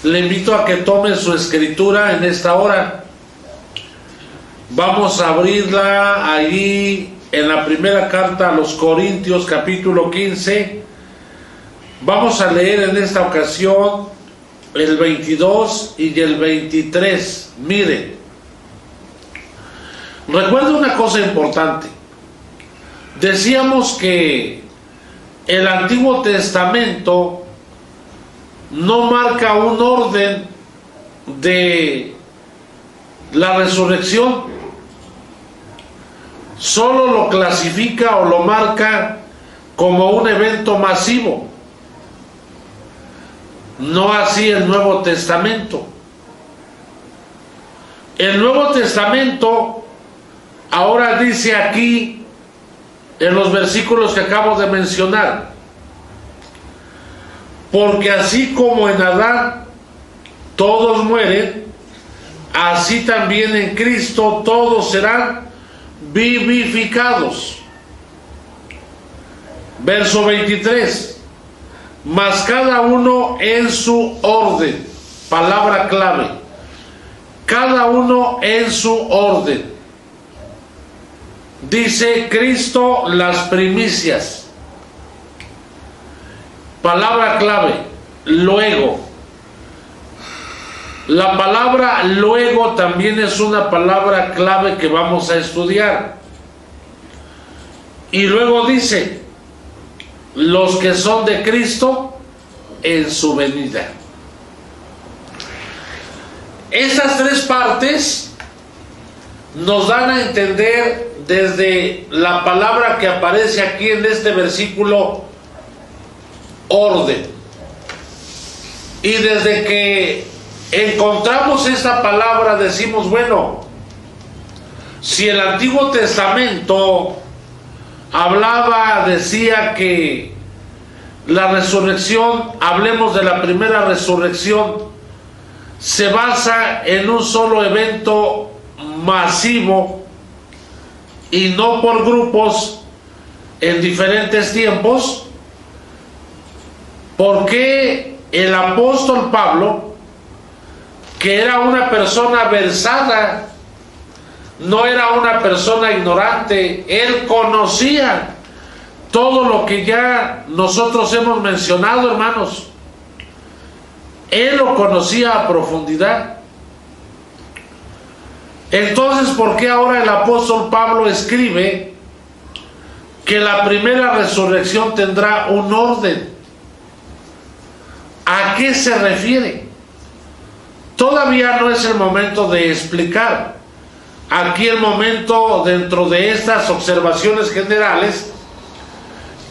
Le invito a que tome su escritura en esta hora. Vamos a abrirla allí en la primera carta a los Corintios, capítulo 15. Vamos a leer en esta ocasión el 22 y el 23. Miren, recuerda una cosa importante. Decíamos que el Antiguo Testamento no marca un orden de la resurrección, solo lo clasifica o lo marca como un evento masivo. No así el Nuevo Testamento. El Nuevo Testamento ahora dice aquí, en los versículos que acabo de mencionar, porque así como en Adán todos mueren, así también en Cristo todos serán vivificados. Verso 23, mas cada uno en su orden, palabra clave, cada uno en su orden. Dice Cristo las primicias, palabra clave, luego. La palabra luego también es una palabra clave que vamos a estudiar. Y luego dice, los que son de Cristo en su venida. Estas tres partes nos dan a entender desde la palabra que aparece aquí en este versículo, orden. Y desde que encontramos esta palabra decimos, bueno, si el Antiguo Testamento hablaba, decía que la resurrección, hablemos de la primera resurrección, se basa en un solo evento masivo y no por grupos en diferentes tiempos. ¿Por qué el apóstol Pablo, que era una persona versada, no era una persona ignorante, él conocía todo lo que ya nosotros hemos mencionado, hermanos? Él lo conocía a profundidad. Entonces, ¿por qué ahora el apóstol Pablo escribe que la primera resurrección tendrá un orden? ¿A qué se refiere? Todavía no es el momento de explicar. Aquí el momento, dentro de estas observaciones generales,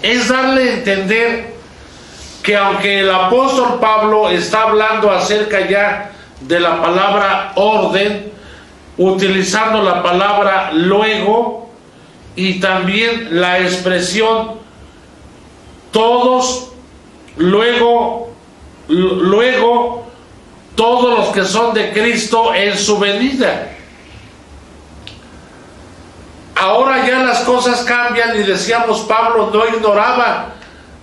es darle a entender que aunque el apóstol Pablo está hablando acerca ya de la palabra orden, utilizando la palabra luego y también la expresión todos, luego todos los que son de Cristo en su venida. Ahora ya las cosas cambian y decíamos, Pablo no ignoraba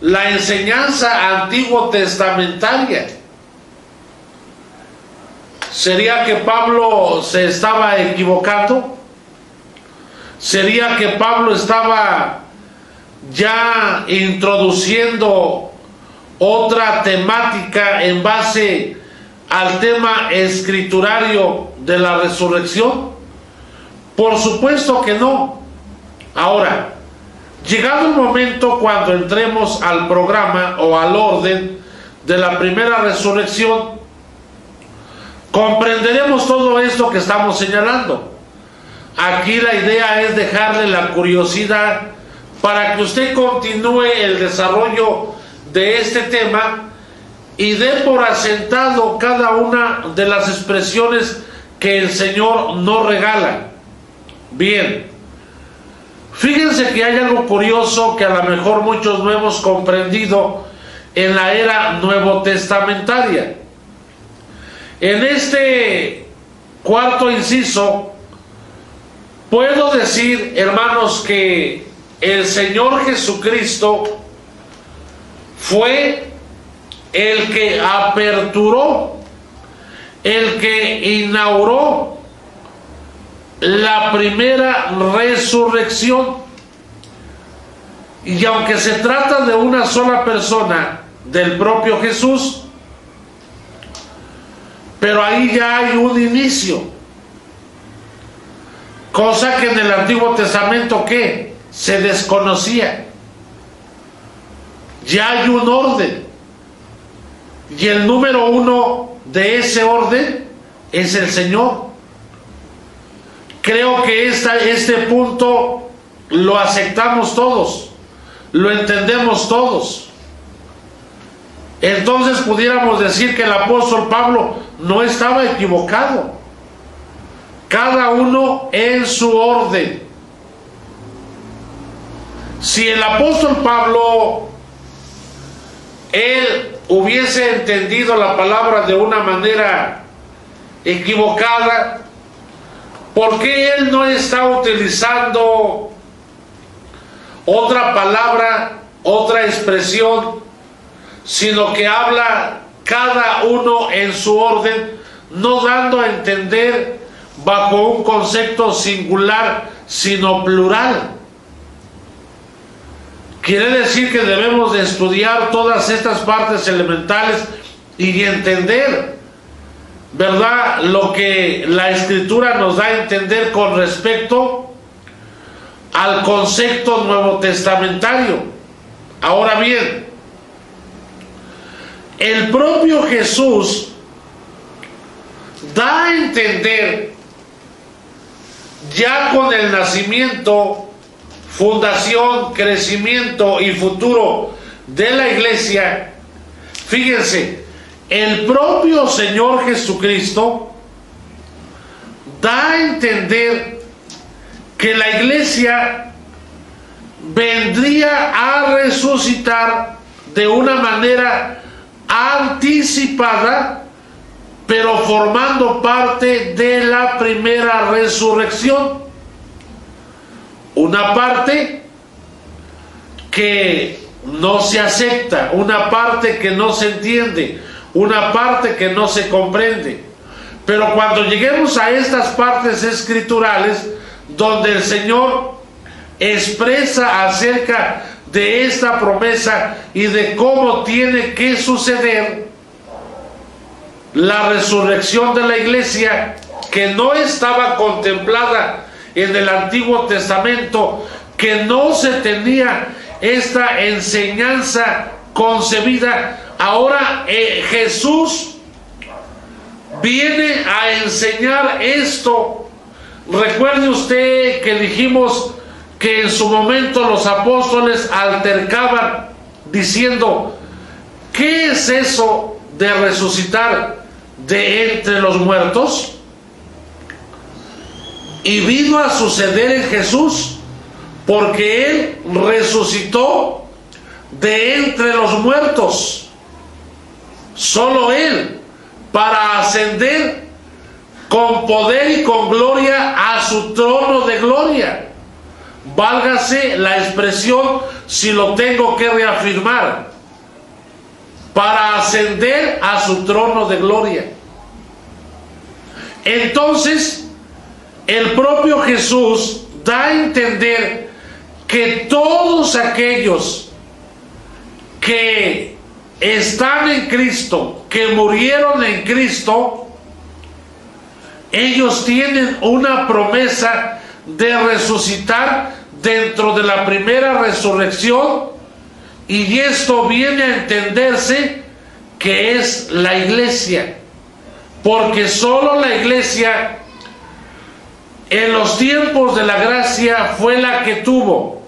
la enseñanza antiguo testamentaria. ¿Sería que Pablo se estaba equivocando? ¿Sería que Pablo estaba ya introduciendo otra temática en base al tema escriturario de la resurrección? Por supuesto que no. Ahora, llegado el momento cuando entremos al programa o al orden de la primera resurrección, comprenderemos todo esto que estamos señalando. Aquí la idea es dejarle la curiosidad para que usted continúe el desarrollo de este tema y dé por asentado cada una de las expresiones que el Señor nos regala. Bien, fíjense que hay algo curioso que a lo mejor muchos no hemos comprendido en la era nuevo testamentaria. En este cuarto inciso puedo decir, hermanos, que el Señor Jesucristo fue el que aperturó, el que inauguró la primera resurrección. Y aunque se trata de una sola persona, del propio Jesús, pero ahí ya hay un inicio, cosa que en el Antiguo Testamento, ¿qué? se desconocía. Ya hay un orden. Y el número uno de ese orden es el Señor. Creo que este punto lo aceptamos todos, lo entendemos todos. Entonces pudiéramos decir que el apóstol Pablo no estaba equivocado. Cada uno en su orden. Si el apóstol Pablo, él hubiese entendido la palabra de una manera equivocada, ¿por qué él no está utilizando otra palabra, otra expresión, sino que habla cada uno en su orden, no dando a entender bajo un concepto singular, sino plural? Quiere decir que debemos de estudiar todas estas partes elementales y entender, ¿verdad?, lo que la Escritura nos da a entender con respecto al concepto nuevo testamentario. Ahora bien, el propio Jesús da a entender ya con el nacimiento, fundación, crecimiento y futuro de la iglesia. Fíjense, el propio Señor Jesucristo da a entender que la iglesia vendría a resucitar de una manera anticipada, pero formando parte de la primera resurrección. Una parte que no se acepta, una parte que no se entiende, una parte que no se comprende. Pero cuando lleguemos a estas partes escriturales, donde el Señor expresa acerca de esta promesa y de cómo tiene que suceder la resurrección de la iglesia, que no estaba contemplada en el Antiguo Testamento, que no se tenía esta enseñanza concebida, ahora Jesús viene a enseñar esto. Recuerde usted que dijimos que en su momento los apóstoles altercaban diciendo: ¿qué es eso de resucitar de entre los muertos? Y vino a suceder en Jesús, porque Él resucitó de entre los muertos, solo Él, para ascender con poder y con gloria a su trono de gloria. Válgase la expresión si lo tengo que reafirmar: para ascender a su trono de gloria. Entonces, el propio Jesús da a entender que todos aquellos que están en Cristo, que murieron en Cristo, ellos tienen una promesa de resucitar dentro de la primera resurrección, y esto viene a entenderse que es la iglesia, porque solo la iglesia en los tiempos de la gracia fue la que tuvo,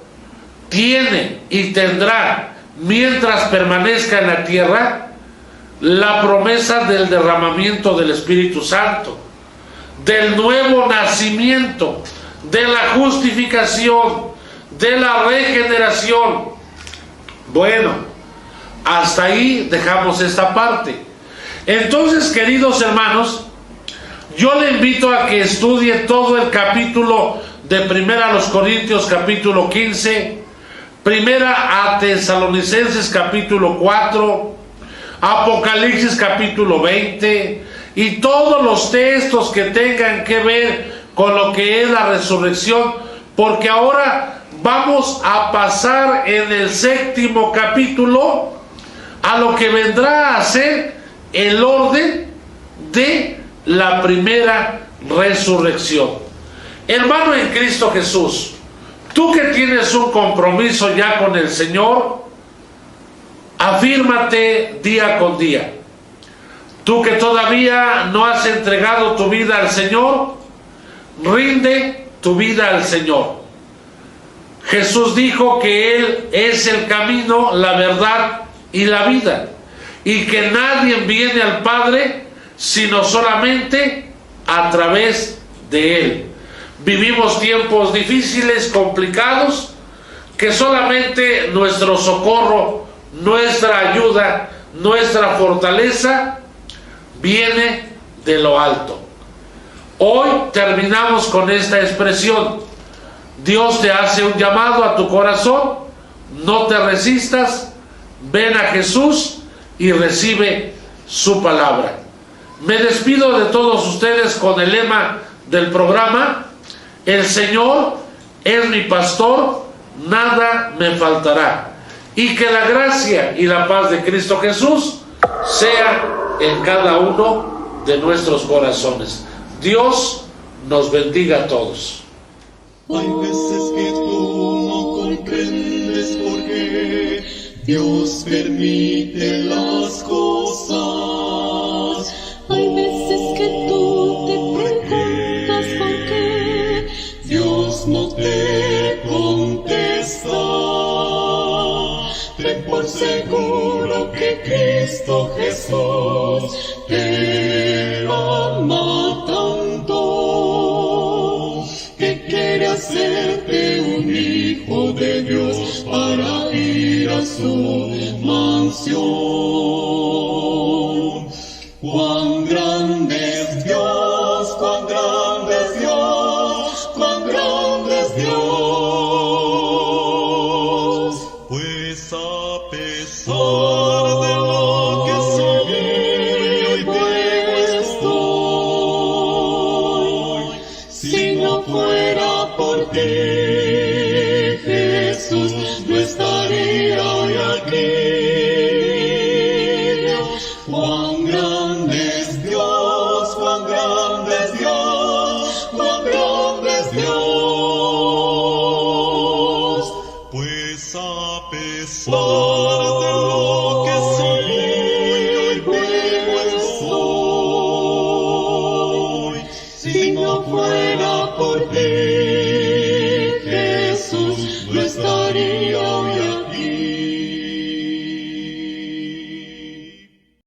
tiene y tendrá, mientras permanezca en la tierra, la promesa del derramamiento del Espíritu Santo, del nuevo nacimiento, de la justificación, de la regeneración. Bueno, hasta ahí dejamos esta parte. Entonces, queridos hermanos, yo le invito a que estudie todo el capítulo de Primera a los Corintios capítulo 15, Primera a Tesalonicenses capítulo 4, Apocalipsis capítulo 20, y todos los textos que tengan que ver con lo que es la resurrección, porque ahora vamos a pasar en el séptimo capítulo a lo que vendrá a ser el orden de la primera resurrección. Hermano en Cristo Jesús, Tú que tienes un compromiso ya con el Señor, afírmate día con día. Tú que todavía no has entregado tu vida al Señor, rinde tu vida al Señor. Jesús dijo que Él es el camino, la verdad y la vida, y que nadie viene al Padre sino solamente a través de Él. Vivimos tiempos difíciles, complicados, que solamente nuestro socorro, nuestra ayuda, nuestra fortaleza viene de lo alto. Hoy terminamos con esta expresión. Dios te hace un llamado a tu corazón, no te resistas, ven a Jesús y recibe su palabra. Me despido de todos ustedes con el lema del programa: el Señor es mi pastor, nada me faltará. Y que la gracia y la paz de Cristo Jesús sea en cada uno de nuestros corazones. Dios nos bendiga a todos. Hay veces que tú no comprendes por qué Dios permite las cosas. Hay veces que tú te preguntas por qué Dios no te contesta. Ten por seguro que Cristo Jesús te ama tanto, que quiere hacerte un hijo de Dios para ir a su mansión. Cuán grande es Dios, cuán grande es Dios, cuán grande es Dios. Pues a pesar de